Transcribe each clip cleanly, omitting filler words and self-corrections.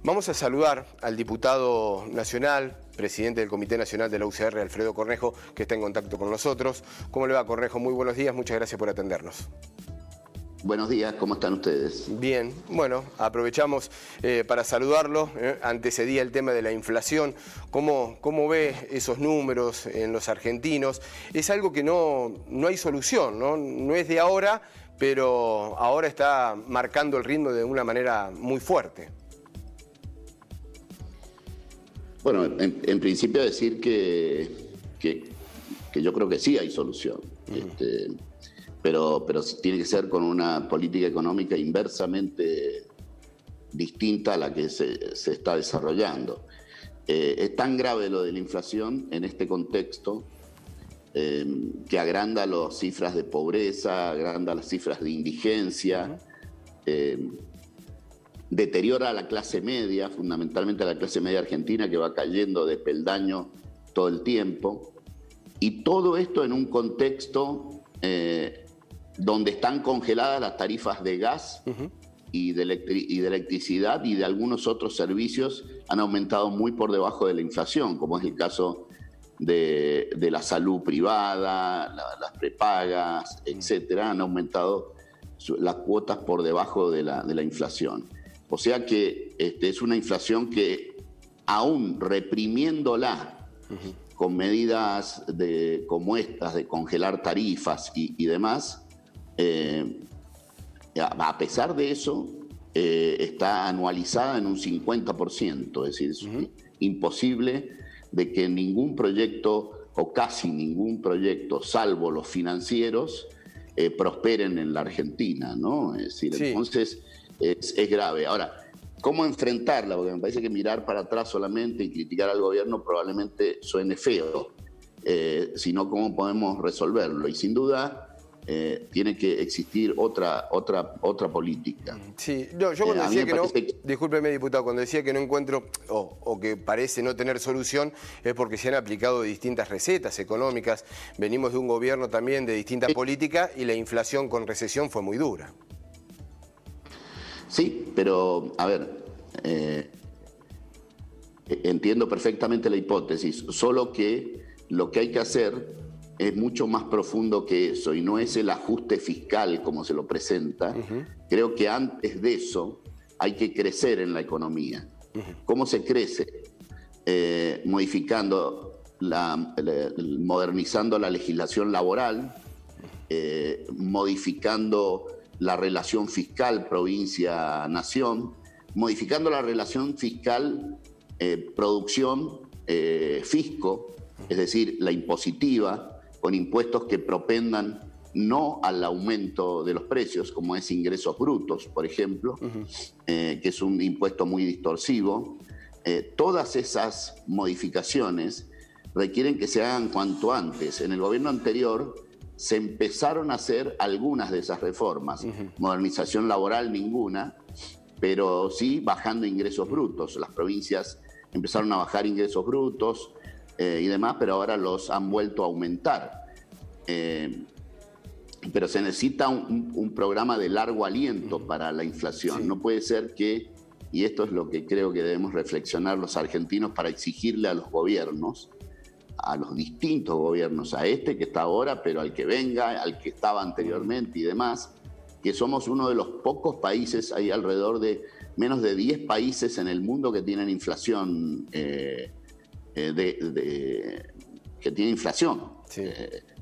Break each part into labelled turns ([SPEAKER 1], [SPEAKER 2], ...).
[SPEAKER 1] Vamos a saludar al diputado nacional, presidente del Comité Nacional de la UCR, Alfredo Cornejo, que está en contacto con nosotros. ¿Cómo le va, Cornejo? Muy buenos días, muchas gracias por atendernos.
[SPEAKER 2] Buenos días, ¿cómo están ustedes?
[SPEAKER 1] Bien, bueno, aprovechamos para saludarlo. Antecedía el tema de la inflación. ¿Cómo ve esos números en los argentinos? Es algo que no hay solución, ¿no? No es de ahora, pero ahora está marcando el ritmo de una manera muy fuerte.
[SPEAKER 2] Bueno, en principio decir que yo creo que sí hay solución, pero tiene que ser con una política económica inversamente distinta a la que se está desarrollando. Es tan grave lo de la inflación en este contexto que agranda las cifras de pobreza, agranda las cifras de indigencia, deteriora a la clase media, fundamentalmente a la clase media argentina, que va cayendo de peldaño todo el tiempo. Y todo esto en un contexto donde están congeladas las tarifas de gas y de electricidad, y de algunos otros servicios han aumentado muy por debajo de la inflación, como es el caso de la salud privada, las prepagas, etcétera. Han aumentado las cuotas por debajo de la inflación. O sea que es una inflación que, aún reprimiéndola con medidas como estas, de congelar tarifas y demás, a pesar de eso, está anualizada en un 50%. Es decir, es imposible de que ningún proyecto, o casi ningún proyecto, salvo los financieros, prosperen en la Argentina, ¿no? Es decir, sí. Entonces es grave. Ahora, ¿cómo enfrentarla? Porque me parece que mirar para atrás solamente y criticar al gobierno probablemente suene feo, sino cómo podemos resolverlo. Y sin duda tiene que existir otra política.
[SPEAKER 1] Sí, yo cuando decía que no, discúlpeme, diputado, cuando decía que no encuentro o que parece no tener solución, es porque se han aplicado distintas recetas económicas. Venimos de un gobierno también de distinta política y la inflación con recesión fue muy dura.
[SPEAKER 2] Sí, pero, a ver, entiendo perfectamente la hipótesis, solo que lo que hay que hacer es mucho más profundo que eso, y no es el ajuste fiscal como se lo presenta. Creo que antes de eso hay que crecer en la economía. ¿Cómo se crece? Modificando, modernizando la legislación laboral, modificando la relación fiscal provincia-nación, modificando la relación fiscal producción-fisco, es decir, la impositiva, con impuestos que propendan no al aumento de los precios, como es ingresos brutos, por ejemplo, que es un impuesto muy distorsivo. Todas esas modificaciones requieren que se hagan cuanto antes. En el gobierno anterior se empezaron a hacer algunas de esas reformas. Modernización laboral ninguna, pero sí bajando ingresos brutos. Las provincias empezaron a bajar ingresos brutos y demás, pero ahora los han vuelto a aumentar. Pero se necesita un programa de largo aliento para la inflación. Sí. No puede ser que, y esto es lo que creo que debemos reflexionar los argentinos para exigirle a los gobiernos, a los distintos gobiernos, a este que está ahora, pero al que venga, al que estaba anteriormente y demás, que somos uno de los pocos países, hay alrededor de menos de 10 países en el mundo que tienen inflación, que tiene inflación.
[SPEAKER 1] Sí.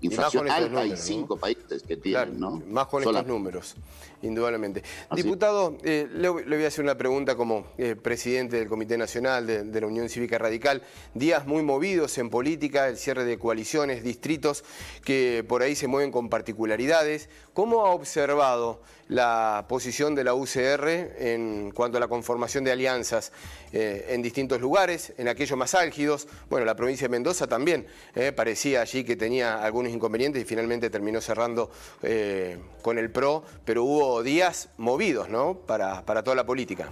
[SPEAKER 2] Inflación alta, números, hay 5 países que tienen,
[SPEAKER 1] claro,
[SPEAKER 2] ¿no?
[SPEAKER 1] Más con estos números, indudablemente. Diputado, le voy a hacer una pregunta como presidente del Comité Nacional de la Unión Cívica Radical. Días muy movidos en política, el cierre de coaliciones, distritos que por ahí se mueven con particularidades. ¿Cómo ha observado la posición de la UCR en cuanto a la conformación de alianzas en distintos lugares, en aquellos más álgidos? Bueno, la provincia de Mendoza también parecía allí que tenía algunos inconvenientes y finalmente terminó cerrando con el PRO, pero hubo días movidos, ¿no?, para toda la política.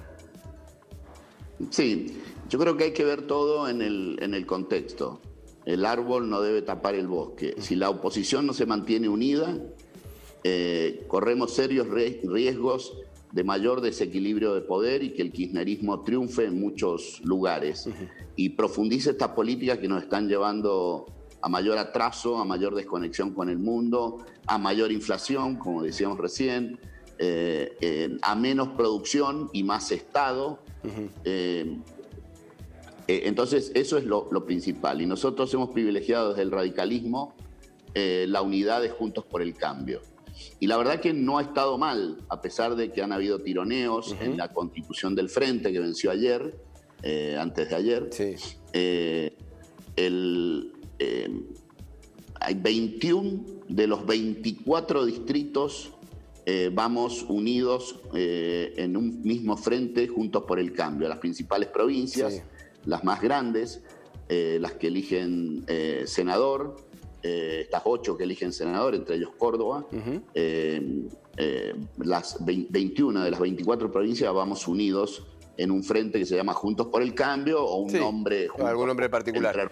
[SPEAKER 2] Sí, yo creo que hay que ver todo en el contexto. El árbol no debe tapar el bosque. Si la oposición no se mantiene unida, corremos serios riesgos de mayor desequilibrio de poder y que el kirchnerismo triunfe en muchos lugares y profundice estas políticas que nos están llevando a mayor atraso, a mayor desconexión con el mundo, a mayor inflación, como decíamos recién, a menos producción y más Estado. Entonces, eso es lo principal. Y nosotros hemos privilegiado desde el radicalismo la unidad de Juntos por el Cambio. Y la verdad que no ha estado mal, a pesar de que han habido tironeos en la constitución del Frente, que venció ayer, antes de ayer. Sí. Hay 21 de los 24 distritos vamos unidos en un mismo frente, Juntos por el Cambio. Las principales provincias, sí, las más grandes, las que eligen senador, estas 8 que eligen senador, entre ellos Córdoba, las 21 de las 24 provincias vamos unidos en un frente que se llama Juntos por el Cambio, o un nombre...
[SPEAKER 1] algún nombre particular.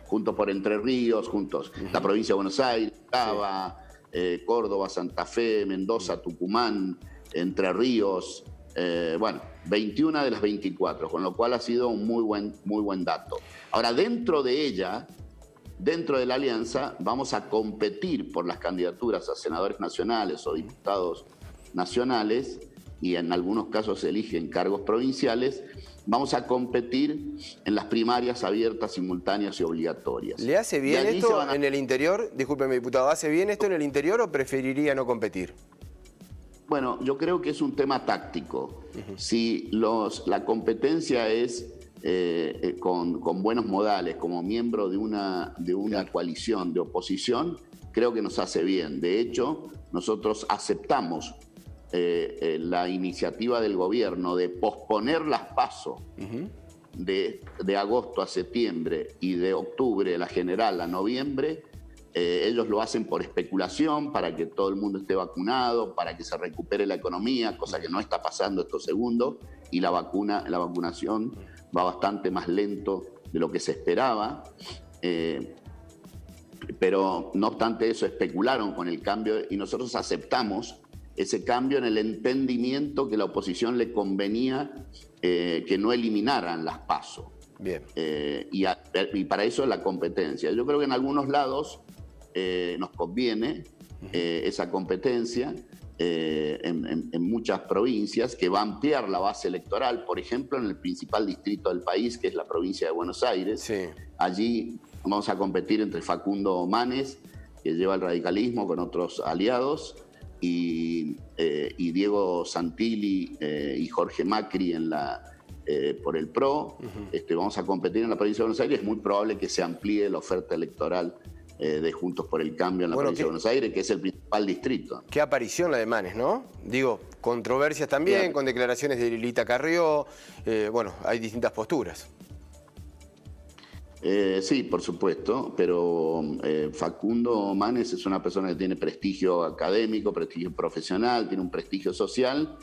[SPEAKER 2] Juntos por Entre Ríos, juntos. La provincia de Buenos Aires, Cava, Córdoba, Santa Fe, Mendoza, Tucumán, Entre Ríos, 21 de las 24, con lo cual ha sido un muy buen dato. Ahora, dentro de ella, dentro de la alianza, vamos a competir por las candidaturas a senadores nacionales o diputados nacionales, y en algunos casos se eligen cargos provinciales. Vamos a competir en las primarias abiertas, simultáneas y obligatorias.
[SPEAKER 1] ¿Le hace bien esto en el interior? Discúlpeme, diputado, ¿hace bien esto en el interior o preferiría no competir?
[SPEAKER 2] Bueno, yo creo que es un tema táctico. Si la competencia es con buenos modales, como miembro de una coalición de oposición, creo que nos hace bien. De hecho, nosotros aceptamos la iniciativa del gobierno de posponer las PASO de agosto a septiembre y de octubre la general a noviembre. Ellos lo hacen por especulación, para que todo el mundo esté vacunado, para que se recupere la economía, cosa que no está pasando estos segundos, y la vacunación va bastante más lento de lo que se esperaba. Pero no obstante eso, especularon con el cambio y nosotros aceptamos ese cambio en el entendimiento que la oposición le convenía que no eliminaran las PASO. Bien. Y para eso es la competencia. Yo creo que en algunos lados nos conviene esa competencia, en muchas provincias, que va a ampliar la base electoral. Por ejemplo, en el principal distrito del país, que es la provincia de Buenos Aires. Sí. Allí vamos a competir entre Facundo Manes, que lleva el radicalismo con otros aliados, y Diego Santilli y Jorge Macri por el PRO. Vamos a competir en la provincia de Buenos Aires. Es muy probable que se amplíe la oferta electoral de Juntos por el Cambio en la provincia de Buenos Aires, que es el principal distrito.
[SPEAKER 1] Qué aparición la de Manes, ¿no? Digo, controversias también, bien, con declaraciones de Lilita Carrió. Hay distintas posturas.
[SPEAKER 2] Sí, por supuesto, pero Facundo Manes es una persona que tiene prestigio académico, prestigio profesional, tiene un prestigio social,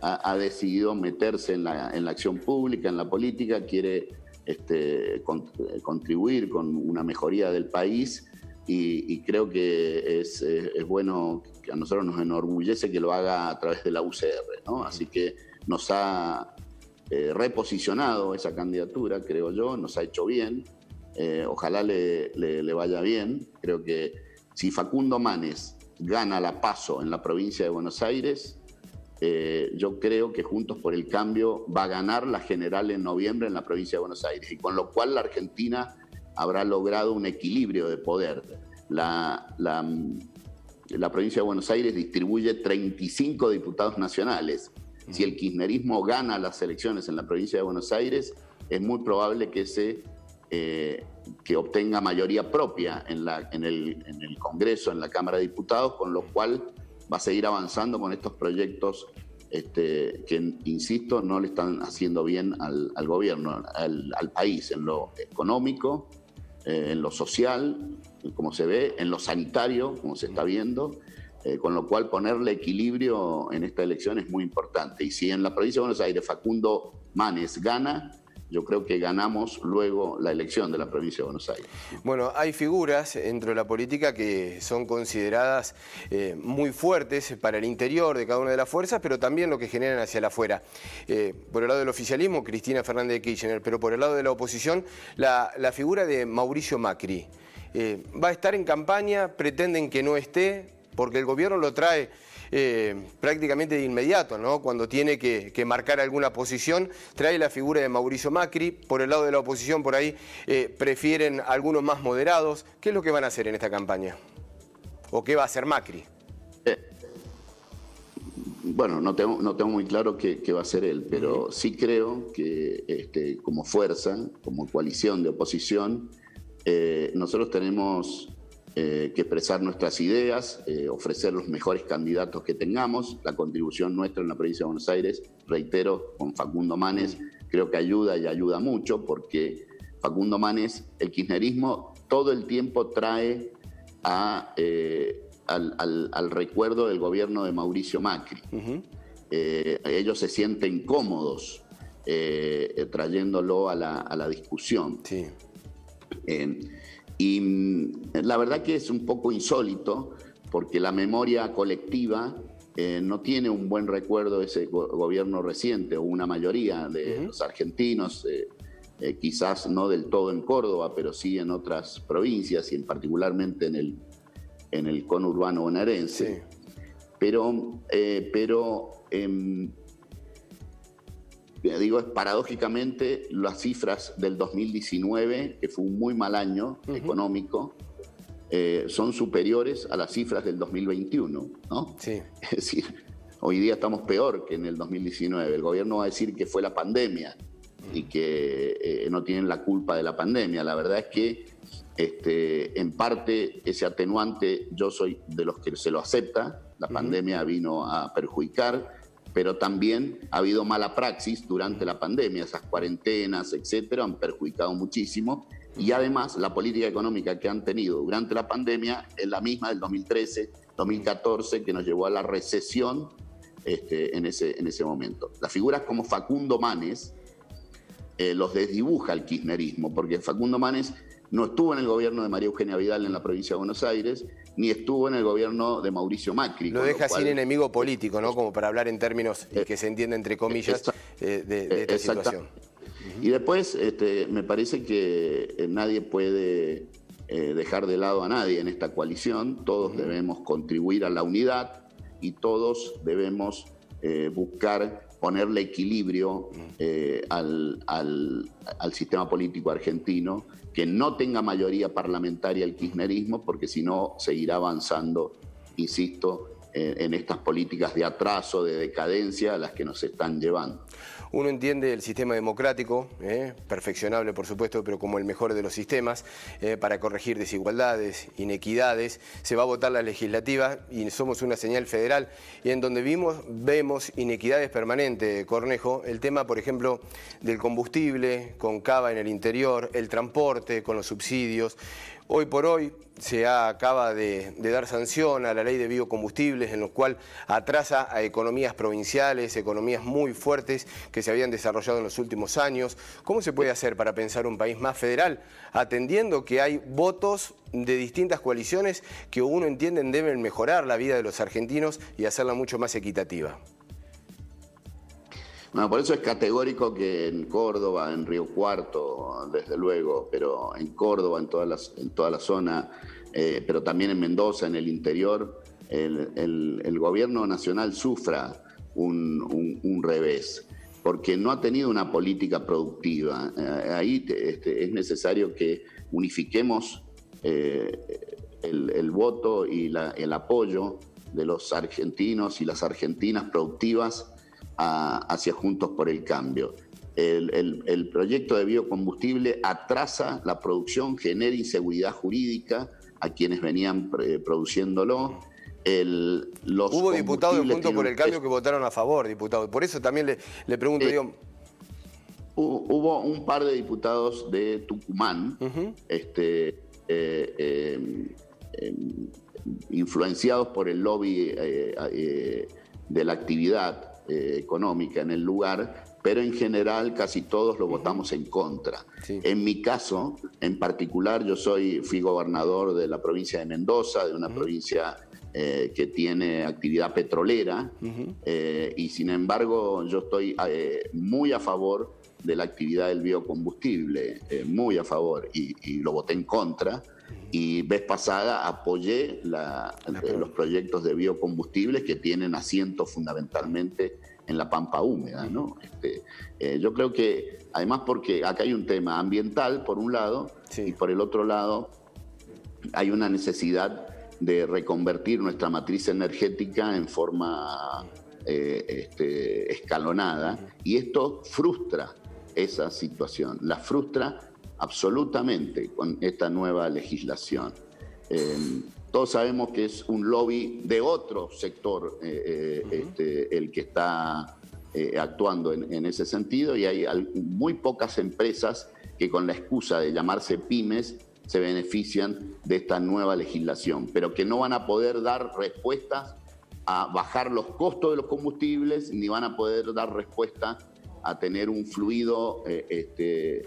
[SPEAKER 2] ha decidido meterse en la acción pública, en la política, quiere contribuir con una mejoría del país, y creo que es bueno, que a nosotros nos enorgullece que lo haga a través de la UCR, ¿no? Así que nos ha reposicionado esa candidatura, creo yo, nos ha hecho bien. Ojalá le vaya bien. Creo que si Facundo Manes gana la PASO en la provincia de Buenos Aires, yo creo que Juntos por el Cambio va a ganar la general en noviembre en la provincia de Buenos Aires, y con lo cual la Argentina habrá logrado un equilibrio de poder. La provincia de Buenos Aires distribuye 35 diputados nacionales. Si el kirchnerismo gana las elecciones en la provincia de Buenos Aires, es muy probable que obtenga mayoría propia en el Congreso, en la Cámara de Diputados, con lo cual va a seguir avanzando con estos proyectos que, insisto, no le están haciendo bien al gobierno, al país, en lo económico, en lo social, como se ve, en lo sanitario, como se está viendo, con lo cual ponerle equilibrio en esta elección es muy importante. Y si en la provincia de Buenos Aires Facundo Manes gana, yo creo que ganamos luego la elección de la provincia de Buenos Aires.
[SPEAKER 1] Bueno, hay figuras dentro de la política que son consideradas muy fuertes para el interior de cada una de las fuerzas, pero también lo que generan hacia el afuera. Por el lado del oficialismo, Cristina Fernández de Kirchner, pero por el lado de la oposición, la figura de Mauricio Macri. Va a estar en campaña, pretenden que no esté, porque el gobierno lo trae prácticamente de inmediato, ¿no? Cuando tiene que marcar alguna posición, trae la figura de Mauricio Macri. Por el lado de la oposición, por ahí, prefieren algunos más moderados. ¿Qué es lo que van a hacer en esta campaña? ¿O qué va a hacer Macri?
[SPEAKER 2] Bueno, no tengo muy claro qué va a hacer él, pero sí creo que como fuerza, como coalición de oposición, nosotros tenemos que expresar nuestras ideas, ofrecer los mejores candidatos que tengamos. La contribución nuestra en la provincia de Buenos Aires, reitero, con Facundo Manes, creo que ayuda y ayuda mucho, porque Facundo Manes, el kirchnerismo, todo el tiempo trae al recuerdo del gobierno de Mauricio Macri. Ellos se sienten cómodos trayéndolo a la discusión.
[SPEAKER 1] Sí.
[SPEAKER 2] Y la verdad que es un poco insólito, porque la memoria colectiva no tiene un buen recuerdo de ese gobierno reciente, o una mayoría de los argentinos, quizás no del todo en Córdoba, pero sí en otras provincias, y particularmente en el conurbano bonaerense. Sí. Pero digo, paradójicamente, las cifras del 2019, que fue un muy mal año económico, son superiores a las cifras del 2021, ¿no?
[SPEAKER 1] Sí.
[SPEAKER 2] Es decir, hoy día estamos peor que en el 2019. El gobierno va a decir que fue la pandemia y que no tienen la culpa de la pandemia. La verdad es que, en parte, ese atenuante yo soy de los que se lo acepta. La pandemia vino a perjudicar, pero también ha habido mala praxis durante la pandemia. Esas cuarentenas, etcétera, han perjudicado muchísimo. Y además, la política económica que han tenido durante la pandemia es la misma del 2013, 2014, que nos llevó a la recesión en ese momento. Las figuras como Facundo Manes los desdibuja el kirchnerismo, porque Facundo Manes no estuvo en el gobierno de María Eugenia Vidal en la provincia de Buenos Aires, ni estuvo en el gobierno de Mauricio Macri.
[SPEAKER 1] Lo deja sin enemigo político, ¿no? Como para hablar en términos que se entienda entre comillas de esta situación.
[SPEAKER 2] Y después me parece que nadie puede dejar de lado a nadie en esta coalición. Todos debemos contribuir a la unidad y todos debemos buscar ponerle equilibrio al sistema político argentino, que no tenga mayoría parlamentaria el kirchnerismo, porque si no seguirá avanzando, insisto, en estas políticas de atraso, de decadencia a las que nos están llevando.
[SPEAKER 1] Uno entiende el sistema democrático, perfeccionable por supuesto, pero como el mejor de los sistemas, para corregir desigualdades, inequidades. Se va a votar la legislativa y somos una señal federal, y en donde vemos inequidades permanentes, Cornejo. El tema, por ejemplo, del combustible, con Cava en el interior, el transporte, con los subsidios. Hoy por hoy se acaba de dar sanción a la ley de biocombustibles, en lo cual atrasa a economías provinciales, economías muy fuertes que se habían desarrollado en los últimos años. ¿Cómo se puede hacer para pensar un país más federal, atendiendo que hay votos de distintas coaliciones que uno entiende deben mejorar la vida de los argentinos y hacerla mucho más equitativa?
[SPEAKER 2] Bueno, por eso es categórico que en Córdoba, en Río Cuarto, desde luego, pero en Córdoba, en toda la zona, pero también en Mendoza, en el interior, el gobierno nacional sufra un revés, porque no ha tenido una política productiva. Ahí es necesario que unifiquemos el voto y el apoyo de los argentinos y las argentinas productivas hacia Juntos por el Cambio. El proyecto de biocombustible atrasa la producción, genera inseguridad jurídica a quienes venían produciéndolo.
[SPEAKER 1] Hubo diputados de Juntos por el Cambio que votaron a favor, diputado. Por eso también le pregunto,
[SPEAKER 2] hubo un par de diputados de Tucumán, influenciados por el lobby de la actividad económica en el lugar, pero en general casi todos lo votamos en contra.
[SPEAKER 1] Sí.
[SPEAKER 2] En mi caso, en particular, fui gobernador de la provincia de Mendoza, de una provincia que tiene actividad petrolera, y sin embargo yo estoy muy a favor de la actividad del biocombustible, muy a favor, y lo voté en contra. Y vez pasada apoyé los proyectos de biocombustibles que tienen asiento fundamentalmente en la pampa húmeda, ¿no? Yo creo que, además, porque acá hay un tema ambiental, por un lado, sí, y por el otro lado hay una necesidad de reconvertir nuestra matriz energética en forma escalonada, y esto frustra esa situación, la frustra absolutamente con esta nueva legislación. Todos sabemos que es un lobby de otro sector el que está actuando en ese sentido, y hay muy pocas empresas que con la excusa de llamarse pymes se benefician de esta nueva legislación, pero que no van a poder dar respuestas a bajar los costos de los combustibles, ni van a poder dar respuesta a tener un fluido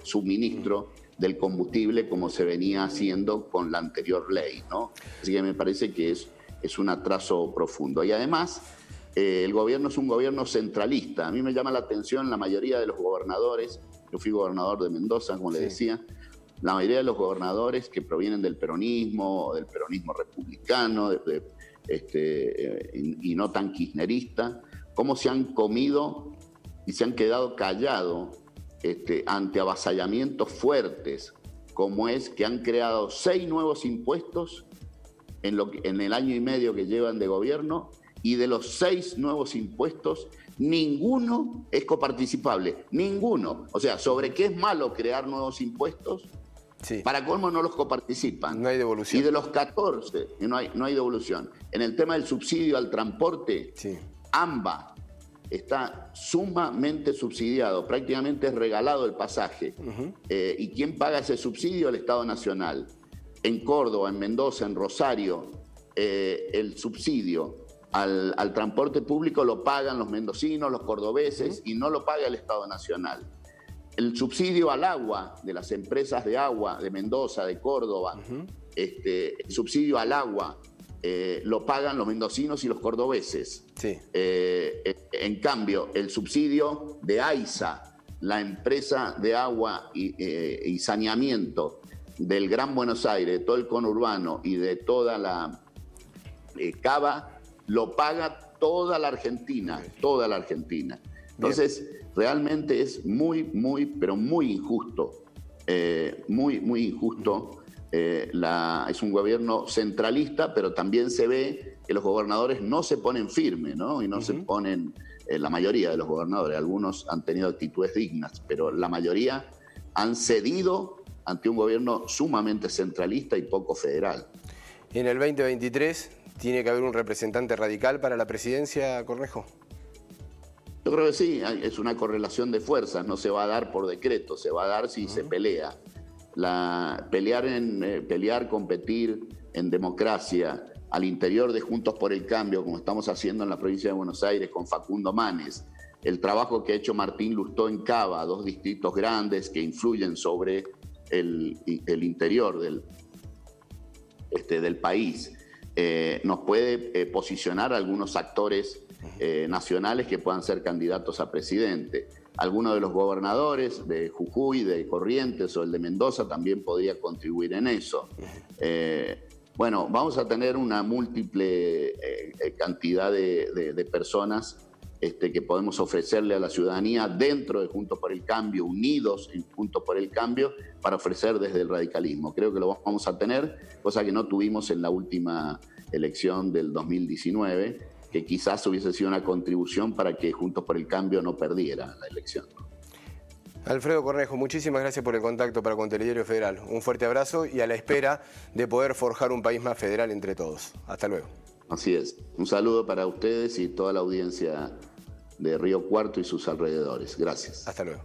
[SPEAKER 2] suministro del combustible como se venía haciendo con la anterior ley, ¿no? Así que me parece que es un atraso profundo. Y además, el gobierno es un gobierno centralista. A mí me llama la atención la mayoría de los gobernadores. Yo fui gobernador de Mendoza, como le decía. La mayoría de los gobernadores que provienen del peronismo republicano, y no tan kirchnerista, cómo se han comido y se han quedado callados ante avasallamientos fuertes, como es que han creado 6 nuevos impuestos en el año y medio que llevan de gobierno, y de los 6 nuevos impuestos, ninguno es coparticipable, ninguno. O sea, ¿sobre qué es malo crear nuevos impuestos? Sí. Para colmo no los coparticipan.
[SPEAKER 1] No hay devolución.
[SPEAKER 2] Y de los 14, no hay devolución. En el tema del subsidio al transporte, sí, AMBA está sumamente subsidiado, prácticamente es regalado el pasaje. ¿Y quién paga ese subsidio? El Estado Nacional. En Córdoba, en Mendoza, en Rosario, el subsidio al transporte público lo pagan los mendocinos, los cordobeses, y no lo paga el Estado Nacional. El subsidio al agua de las empresas de agua de Mendoza, de Córdoba, el subsidio al agua lo pagan los mendocinos y los cordobeses. Sí. En cambio, el subsidio de AISA, la empresa de agua y saneamiento del Gran Buenos Aires, de todo el conurbano y de toda la Cava, lo paga toda la Argentina, toda la Argentina. Entonces, realmente es pero muy injusto, muy injusto. Es un gobierno centralista, pero también se ve que los gobernadores no se ponen firmes, ¿no? Y no se ponen, la mayoría de los gobernadores, algunos han tenido actitudes dignas, pero la mayoría han cedido ante un gobierno sumamente centralista y poco federal.
[SPEAKER 1] ¿Y en el 2023 tiene que haber un representante radical para la presidencia, Cornejo?
[SPEAKER 2] Yo creo que sí, es una correlación de fuerzas, no se va a dar por decreto, se va a dar si se pelea. Pelear, competir en democracia al interior de Juntos por el Cambio, como estamos haciendo en la provincia de Buenos Aires con Facundo Manes, el trabajo que ha hecho Martín Lustó en Cava, 2 distritos grandes que influyen sobre el interior del país, nos puede posicionar a algunos actores nacionales que puedan ser candidatos a presidente. Alguno de los gobernadores de Jujuy, de Corrientes o el de Mendoza también podría contribuir en eso. Bueno, vamos a tener una múltiple cantidad de personas que podemos ofrecerle a la ciudadanía dentro de Juntos por el Cambio, unidos en Juntos por el Cambio, para ofrecer desde el radicalismo. Creo que lo vamos a tener, cosa que no tuvimos en la última elección del 2019, que quizás hubiese sido una contribución para que Juntos por el Cambio no perdiera la elección.
[SPEAKER 1] Alfredo Cornejo, muchísimas gracias por el contacto para con Telediario Federal. Un fuerte abrazo y a la espera de poder forjar un país más federal entre todos. Hasta luego.
[SPEAKER 2] Así es. Un saludo para ustedes y toda la audiencia de Río Cuarto y sus alrededores. Gracias.
[SPEAKER 1] Hasta luego.